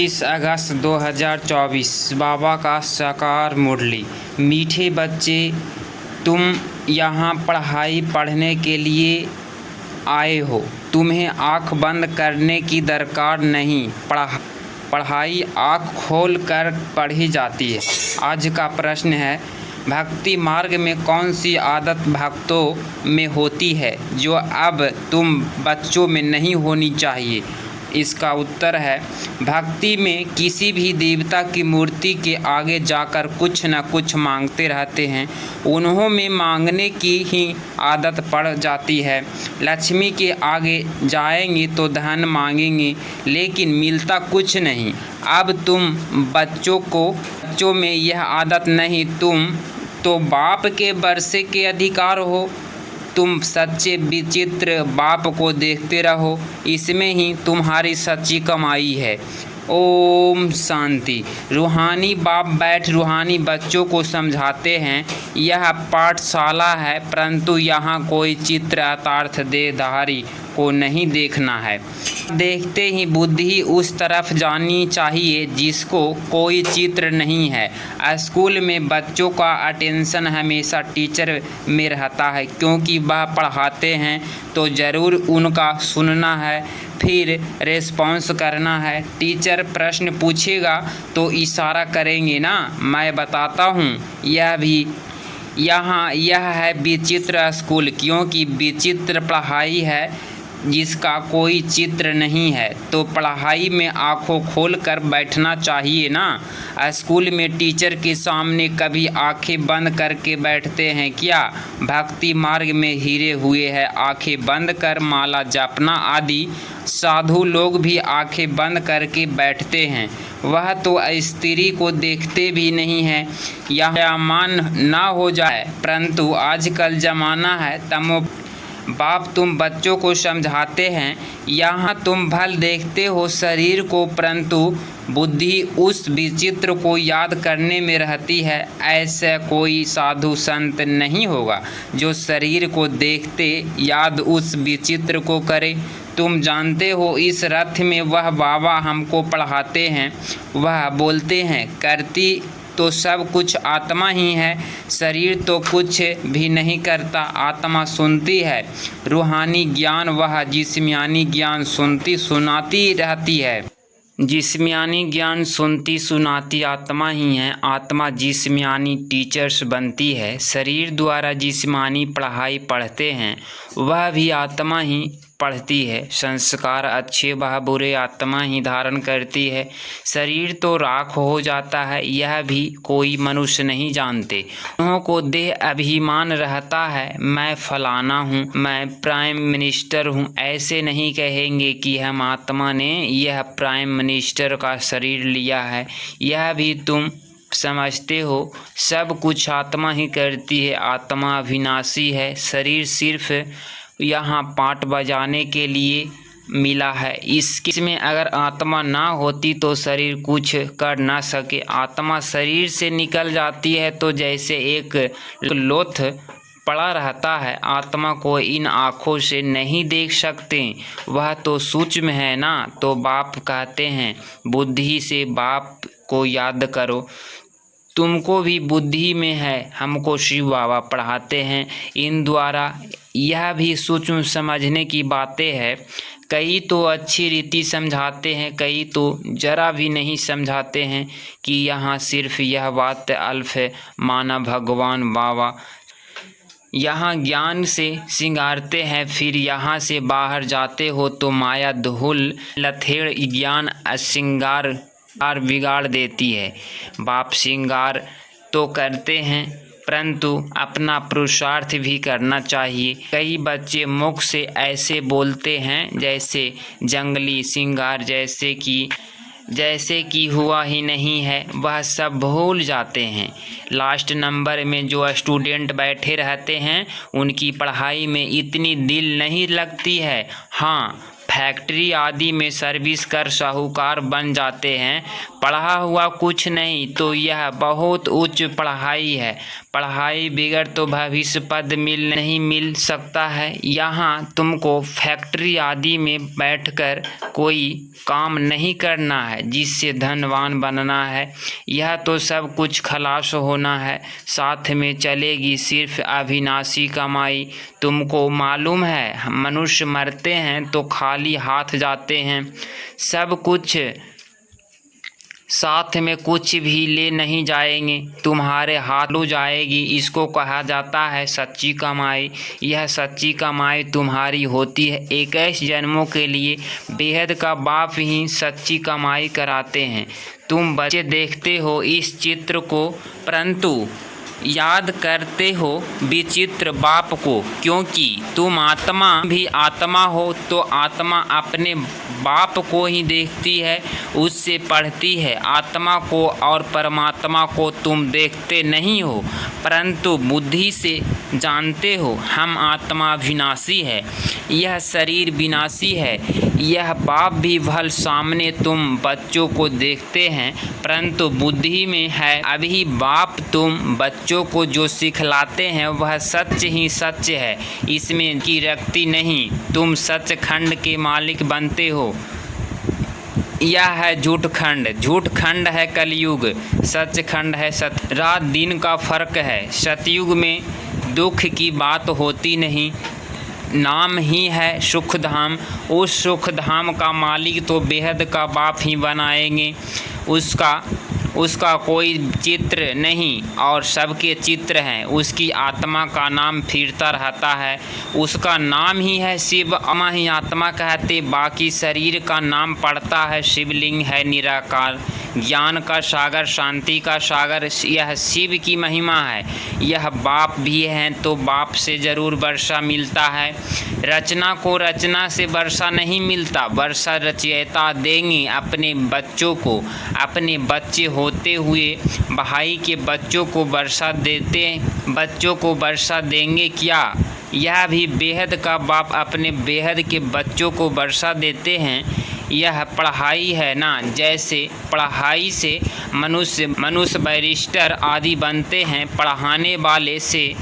26 अगस्त 2024 बाबा का साकार मुरली। मीठे बच्चे, तुम यहाँ पढ़ाई पढ़ने के लिए आए हो। तुम्हें आँख बंद करने की दरकार नहीं। पढ़ाई आँख खोल कर पढ़ी जाती है। आज का प्रश्न है, भक्ति मार्ग में कौन सी आदत भक्तों में होती है जो अब तुम बच्चों में नहीं होनी चाहिए? इसका उत्तर है, भक्ति में किसी भी देवता की मूर्ति के आगे जाकर कुछ न कुछ मांगते रहते हैं। उन्हों में मांगने की ही आदत पड़ जाती है। लक्ष्मी के आगे जाएंगे तो धन मांगेंगे, लेकिन मिलता कुछ नहीं। अब तुम बच्चों में यह आदत नहीं। तुम तो बाप के वर्षे के अधिकार हो। तुम सच्चे विचित्र बाप को देखते रहो, इसमें ही तुम्हारी सच्ची कमाई है। ओम शांति। रूहानी बाप बैठ रूहानी बच्चों को समझाते हैं। यह पाठशाला है, परंतु यहाँ कोई चित्र अर्थात देहधारी को नहीं देखना है। देखते ही बुद्धि उस तरफ जानी चाहिए जिसको कोई चित्र नहीं है। स्कूल में बच्चों का अटेंशन हमेशा टीचर में रहता है, क्योंकि वह पढ़ाते हैं तो ज़रूर उनका सुनना है, फिर रेस्पॉन्स करना है। टीचर प्रश्न पूछेगा तो इशारा करेंगे ना, मैं बताता हूँ। यह है विचित्र स्कूल, क्योंकि विचित्र पढ़ाई है जिसका कोई चित्र नहीं है। तो पढ़ाई में आंखों खोल कर बैठना चाहिए ना। स्कूल में टीचर के सामने कभी आंखें बंद करके बैठते हैं क्या? भक्ति मार्ग में हीरे हुए हैं आंखें बंद कर माला जपना आदि। साधु लोग भी आंखें बंद करके बैठते हैं, वह तो स्त्री को देखते भी नहीं हैं। यह मान ना हो जाए, परंतु आजकल ज़माना है तमो। बाप तुम बच्चों को समझाते हैं, यहाँ तुम भल देखते हो शरीर को, परंतु बुद्धि उस विचित्र को याद करने में रहती है। ऐसा कोई साधु संत नहीं होगा जो शरीर को देखते याद उस विचित्र को करे। तुम जानते हो, इस रथ में वह बाबा हमको पढ़ाते हैं। वह बोलते हैं, करती तो सब कुछ आत्मा ही है। शरीर तो कुछ भी नहीं करता, आत्मा सुनती है। रूहानी ज्ञान वह जिस्मानी ज्ञान सुनती सुनाती रहती है। जिस्मानी ज्ञान सुनती सुनाती आत्मा ही है। आत्मा जिस्मानी टीचर्स बनती है। शरीर द्वारा जिस्मानी पढ़ाई पढ़ते हैं, वह भी आत्मा ही पढ़ती है। संस्कार अच्छे व बुरे आत्मा ही धारण करती है। शरीर तो राख हो जाता है, यह भी कोई मनुष्य नहीं जानते। उन्हों को देह अभिमान रहता है, मैं फलाना हूँ, मैं प्राइम मिनिस्टर हूँ। ऐसे नहीं कहेंगे कि हम आत्मा ने यह प्राइम मिनिस्टर का शरीर लिया है। यह भी तुम समझते हो, सब कुछ आत्मा ही करती है। आत्मा अविनाशी है। शरीर सिर्फ यहाँ पाठ बजाने के लिए मिला है। इसमें अगर आत्मा ना होती तो शरीर कुछ कर ना सके। आत्मा शरीर से निकल जाती है तो जैसे एक लोथ पड़ा रहता है। आत्मा को इन आँखों से नहीं देख सकते, वह तो सूक्ष्म है ना। तो बाप कहते हैं, बुद्धि से बाप को याद करो। तुमको भी बुद्धि में है, हमको शिव बाबा पढ़ाते हैं। इन द्वारा यह भी सूक्ष्म समझने की बातें हैं। कई तो अच्छी रीति समझाते हैं, कई तो जरा भी नहीं समझाते हैं कि यहाँ सिर्फ यह बात अल्फ है, माना भगवान बाबा। यहाँ ज्ञान से सिंगारते हैं, फिर यहाँ से बाहर जाते हो तो माया धूल लथेड़ ज्ञान श्रृंगार बिगाड़ देती है। बाप श्रृंगार तो करते हैं, परंतु अपना पुरुषार्थ भी करना चाहिए। कई बच्चे मुख से ऐसे बोलते हैं जैसे जंगली श्रृंगार, जैसे कि हुआ ही नहीं है। वह सब भूल जाते हैं। लास्ट नंबर में जो स्टूडेंट बैठे रहते हैं, उनकी पढ़ाई में इतनी दिल नहीं लगती है। हाँ, फैक्ट्री आदि में सर्विस कर साहूकार बन जाते हैं। पढ़ा हुआ कुछ नहीं तो यह बहुत उच्च पढ़ाई है। पढ़ाई बगैर तो भविष्य पद नहीं मिल सकता है। यहाँ तुमको फैक्ट्री आदि में बैठकर कोई काम नहीं करना है जिससे धनवान बनना है। यह तो सब कुछ खलास होना है, साथ में चलेगी सिर्फ अविनाशी कमाई। तुमको मालूम है मनुष्य मरते हैं तो खाली हाथ जाते हैं, सब कुछ साथ में कुछ भी ले नहीं जाएंगे, तुम्हारे हाथ लो जाएगी। इसको कहा जाता है सच्ची कमाई। यह सच्ची कमाई तुम्हारी होती है 21 जन्मों के लिए। बेहद का बाप ही सच्ची कमाई कराते हैं। तुम बच्चे देखते हो इस चित्र को, परंतु याद करते हो विचित्र बाप को, क्योंकि तुम आत्मा भी आत्मा हो तो आत्मा अपने बाप को ही देखती है, उससे पढ़ती है। आत्मा को और परमात्मा को तुम देखते नहीं हो, परंतु बुद्धि से जानते हो हम आत्मा विनाशी है, यह शरीर विनाशी है। यह बाप भी भल सामने तुम बच्चों को देखते हैं, परंतु बुद्धि में है अभी बाप तुम बच्चों को जो सिखलाते हैं वह सच ही सच है, इसमें की रखती नहीं। तुम सचखंड के मालिक बनते हो। यह है झूठ खंड, झूठ खंड है कलयुग, सचखंड है सत्य। रात दिन का फर्क है। सतयुग में दुख की बात होती नहीं, नाम ही है सुख धाम। उस सुख धाम का मालिक तो बेहद का बाप ही बनाएंगे। उसका कोई चित्र नहीं और सबके चित्र हैं। उसकी आत्मा का नाम फिरता रहता है, उसका नाम ही है शिव। अमा ही आत्मा कहते, बाकी शरीर का नाम पड़ता है शिवलिंग है निराकार, ज्ञान का सागर, शांति का सागर। यह शिव की महिमा है। यह बाप भी हैं तो बाप से ज़रूर वर्षा मिलता है। रचना को रचना से वर्षा नहीं मिलता, वर्षा रचयिता देंगे अपने बच्चों को। अपने बच्चे होते हुए भाई के बच्चों को वर्षा देते, बच्चों को वर्षा देंगे क्या? यह भी बेहद का बाप अपने बेहद के बच्चों को वर्षा देते हैं। यह पढ़ाई है ना, जैसे पढ़ाई से मनुष्य बैरिस्टर आदि बनते हैं, पढ़ाने वाले से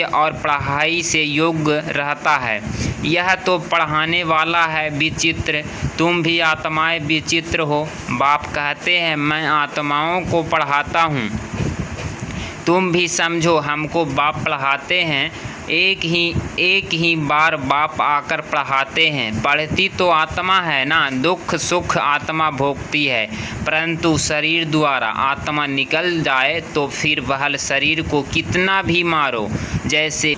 और पढ़ाई से योग्य रहता है। यह तो पढ़ाने वाला है विचित्र। तुम भी आत्माएं विचित्र हो। बाप कहते हैं मैं आत्माओं को पढ़ाता हूँ, तुम भी समझो हमको बाप पढ़ाते हैं। एक ही बार बाप आकर पढ़ाते हैं। पढ़ती तो आत्मा है ना, दुख सुख आत्मा भोगती है, परंतु शरीर द्वारा आत्मा निकल जाए तो फिर वह शरीर को कितना भी मारो, जैसे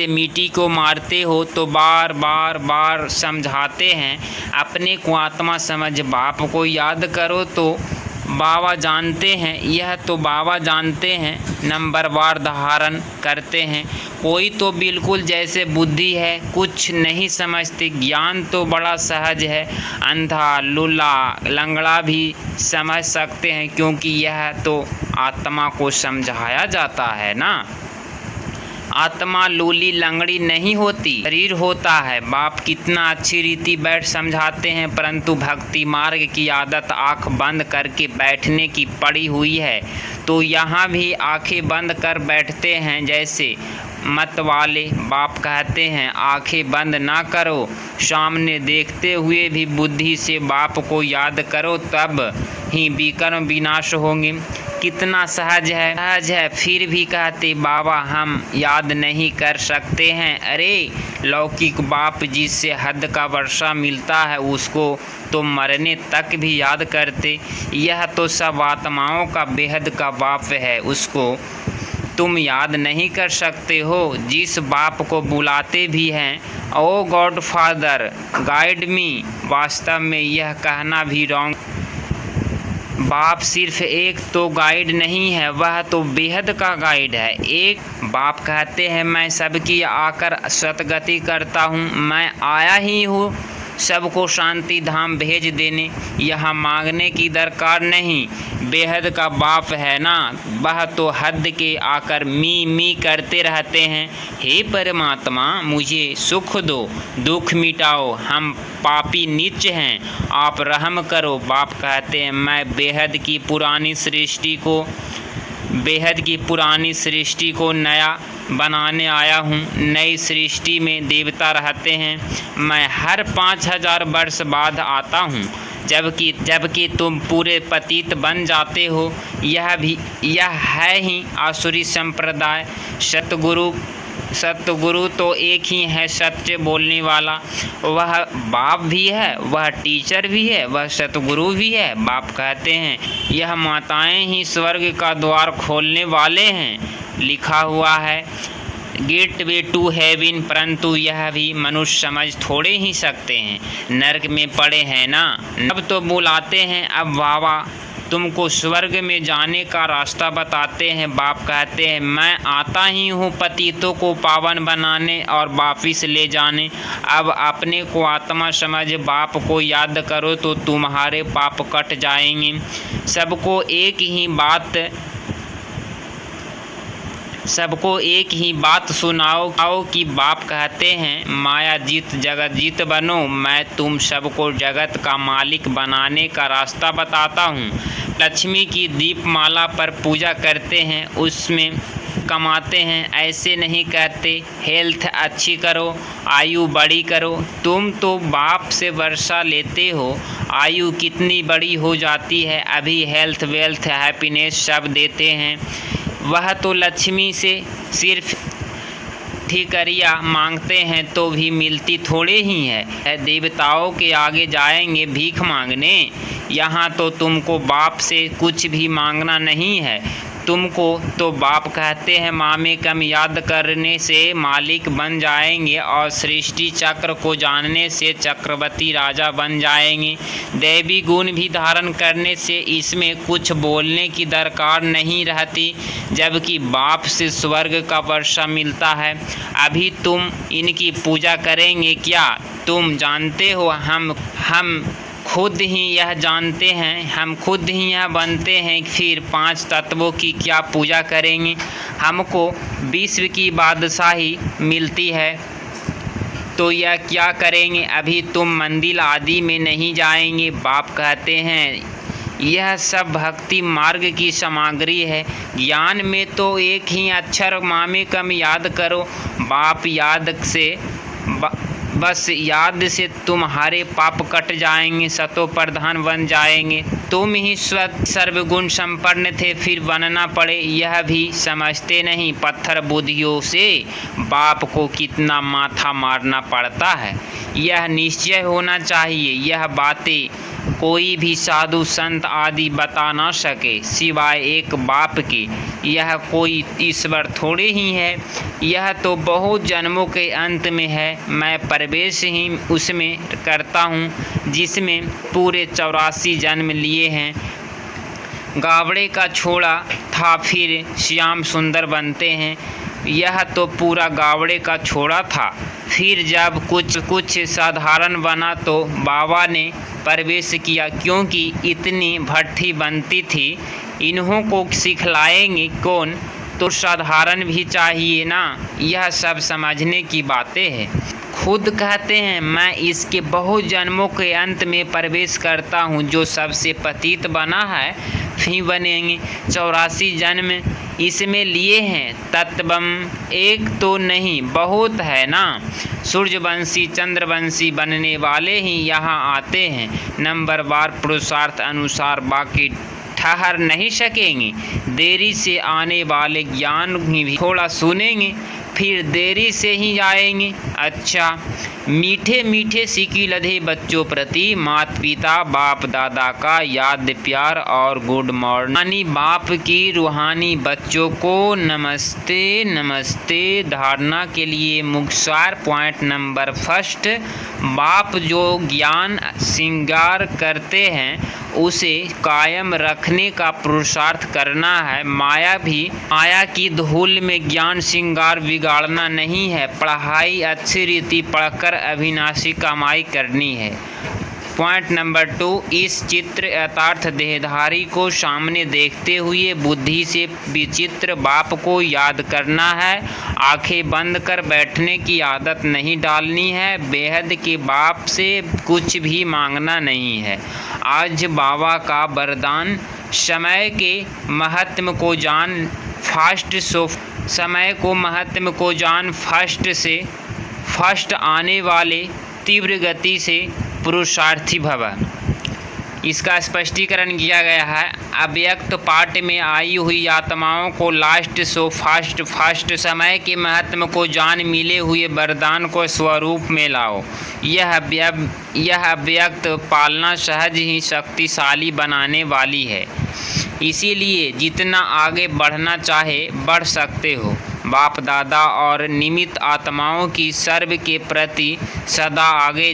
मिट्टी को मारते हो तो बार समझाते हैं अपने को आत्मा समझ। बाप को याद करो तो बाबा जानते हैं, यह तो बाबा जानते हैं, नंबरवार धारण करते हैं। कोई तो बिल्कुल जैसे बुद्धि है, कुछ नहीं समझते। ज्ञान तो बड़ा सहज है, अंधा लुल्ला लंगड़ा भी समझ सकते हैं, क्योंकि यह तो आत्मा को समझाया जाता है ना। आत्मा लूली लंगड़ी नहीं होती, शरीर होता है। बाप कितना अच्छी रीति बैठ समझाते हैं, परंतु भक्ति मार्ग की आदत आंख बंद करके बैठने की पड़ी हुई है, तो यहाँ भी आंखें बंद कर बैठते हैं। जैसे मत वाले बाप कहते हैं आंखें बंद ना करो, सामने देखते हुए भी बुद्धि से बाप को याद करो, तब ही विकर्म विनाश होंगे। कितना सहज है, फिर भी कहते बाबा हम याद नहीं कर सकते हैं। अरे लौकिक बाप जिससे हद का वर्षा मिलता है उसको तो मरने तक भी याद करते। यह तो सब आत्माओं का बेहद का बाप है, उसको तुम याद नहीं कर सकते हो। जिस बाप को बुलाते भी हैं ओ गॉड फादर गाइड मी, वास्तव में यह कहना भी रॉन्ग। बाप सिर्फ एक तो गाइड नहीं है, वह तो बेहद का गाइड है। एक बाप कहते हैं मैं सबकी आकर सतगति करता हूँ, मैं आया ही हूँ सबको शांति धाम भेज देने, यहाँ मांगने की दरकार नहीं। बेहद का बाप है ना, वह तो हद के आकर मी मी करते रहते हैं। हे परमात्मा, मुझे सुख दो, दुख मिटाओ, हम पापी नीच हैं, आप रहम करो। बाप कहते हैं, मैं बेहद की पुरानी सृष्टि को नया बनाने आया हूँ। नई सृष्टि में देवता रहते हैं, मैं हर 5000 वर्ष बाद आता हूँ, जबकि तुम पूरे पतित बन जाते हो। यह है ही आसुरी संप्रदाय। सतगुरु तो एक ही है, सत्य बोलने वाला। वह बाप भी है, वह टीचर भी है, वह सतगुरु भी है। बाप कहते हैं, यह माताएं ही स्वर्ग का द्वार खोलने वाले हैं। लिखा हुआ है गेटवे टू हेवन, परंतु यह भी मनुष्य समझ थोड़े ही सकते हैं, नरक में पड़े हैं ना। अब तो बुलाते हैं, अब बाबा तुमको स्वर्ग में जाने का रास्ता बताते हैं। बाप कहते हैं, मैं आता ही हूँ पतितों को पावन बनाने और वापिस ले जाने। अब अपने को आत्मा समझ बाप को याद करो तो तुम्हारे पाप कट जाएंगे। सबको एक ही बात सुनाओ कि बाप कहते हैं, माया जीत जगत जीत बनो। मैं तुम सबको जगत का मालिक बनाने का रास्ता बताता हूँ। लक्ष्मी की दीपमाला पर पूजा करते हैं, उसमें कमाते हैं। ऐसे नहीं कहते हेल्थ अच्छी करो, आयु बड़ी करो। तुम तो बाप से वर्षा लेते हो, आयु कितनी बड़ी हो जाती है। अभी हेल्थ वेल्थ हैप्पीनेस सब देते हैं। वह तो लक्ष्मी से सिर्फ ठिकरिया मांगते हैं तो भी मिलती थोड़े ही है। देवताओं के आगे जाएंगे भीख मांगने। यहाँ तो तुमको बाप से कुछ भी मांगना नहीं है। तुमको तो बाप कहते हैं, मामे कम याद करने से मालिक बन जाएंगे और सृष्टि चक्र को जानने से चक्रवर्ती राजा बन जाएंगे। दैवी गुण भी धारण करने से इसमें कुछ बोलने की दरकार नहीं रहती, जबकि बाप से स्वर्ग का वर्षा मिलता है। अभी तुम इनकी पूजा करेंगे क्या? तुम जानते हो हम खुद ही यह जानते हैं, हम खुद ही यह बनते हैं, फिर 5 तत्वों की क्या पूजा करेंगे? हमको विश्व की बादशाही मिलती है तो यह क्या करेंगे? अभी तुम मंदिर आदि में नहीं जाएंगे। बाप कहते हैं, यह सब भक्ति मार्ग की सामग्री है। ज्ञान में तो एक ही अक्षर मामे कम याद करो। बाप बस याद से तुम्हारे पाप कट जाएंगे, सतो प्रधान बन जाएंगे। तुम ही सर्वगुण संपन्न थे, फिर बनना पड़े यह भी समझते नहीं। पत्थर बुद्धियों से बाप को कितना माथा मारना पड़ता है, यह निश्चय होना चाहिए। यह बातें कोई भी साधु संत आदि बता ना सके सिवाय एक बाप के। यह कोई ईश्वर थोड़े ही है, यह तो बहुत जन्मों के अंत में है। मैं प्रवेश ही उसमें करता हूँ जिसमें पूरे 84 जन्म लिए हैं। गावड़े का छोड़ा था, फिर श्याम सुंदर बनते हैं। यह तो पूरा गावड़े का छोड़ा था, फिर जब कुछ साधारण बना तो बाबा ने प्रवेश किया, क्योंकि इतनी भट्ठी बनती थी। इन्हों को सिखलाएंगे कौन? तो साधारण भी चाहिए ना। यह सब समझने की बातें हैं। खुद कहते हैं, मैं इसके बहुत जन्मों के अंत में प्रवेश करता हूँ। जो सबसे पतित बना है फिर बनेंगे। 84 जन्म इसमें लिए हैं। तत्वम एक तो नहीं, बहुत है ना। सूर्यवंशी चंद्रवंशी बनने वाले ही यहाँ आते हैं। नंबरवार पुरुषार्थ अनुसार, बाकी ठहर नहीं सकेंगे। देरी से आने वाले ज्ञान भी थोड़ा सुनेंगे, फिर देरी से ही जाएंगे। अच्छा, मीठे मीठे सिकी लधे बच्चों प्रति माता पिता बाप दादा का याद प्यार और गुड मॉर्निंग। बाप की रूहानी बच्चों को नमस्ते नमस्ते। धारणा के लिए मुख्य पॉइंट नंबर 1, बाप जो ज्ञान श्रृंगार करते हैं उसे कायम रखने का पुरुषार्थ करना है। माया की धूल में ज्ञान श्रृंगार बिगाड़ना नहीं है। पढ़ाई अच्छी रीति पढ़कर अविनाशी कमाई करनी है। पॉइंट नंबर 2, इस चित्र यथार्थ देहधारी को सामने देखते हुए बुद्धि से विचित्र बाप को याद करना है। आंखें बंद कर बैठने की आदत नहीं डालनी है। बेहद के बाप से कुछ भी मांगना नहीं है। आज बाबा का वरदान, समय के महत्व को जान, फर्स्ट से फर्स्ट आने वाले तीव्र गति से पुरुषार्थी भव। इसका स्पष्टीकरण किया गया है। अव्यक्त पाठ में आई हुई आत्माओं को लास्ट सो फर्स्ट समय के महत्व को जान मिले हुए वरदान को स्वरूप में लाओ। यह अव्यक्त पालना सहज ही शक्तिशाली बनाने वाली है। इसीलिए जितना आगे बढ़ना चाहे बढ़ सकते हो। बाप दादा और निमित्त आत्माओं की सर्व के प्रति सदा आगे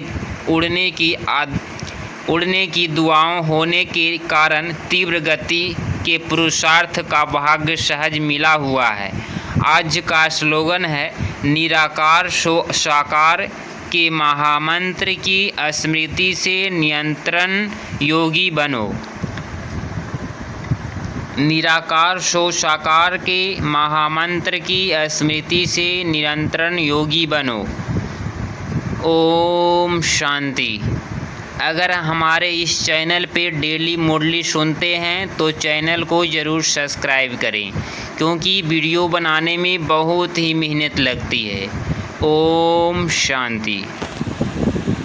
उड़ने की दुआओं होने के कारण तीव्र गति के पुरुषार्थ का भाग्य सहज मिला हुआ है। आज का स्लोगन है, निराकार साकार के महामंत्र की स्मृति से निरंतर योगी बनो। निराकार साकार के महामंत्र की स्मृति से निरंतर योगी बनो। ओम शांति। अगर हमारे इस चैनल पे डेली मुरली सुनते हैं तो चैनल को ज़रूर सब्सक्राइब करें, क्योंकि वीडियो बनाने में बहुत ही मेहनत लगती है। ओम शांति।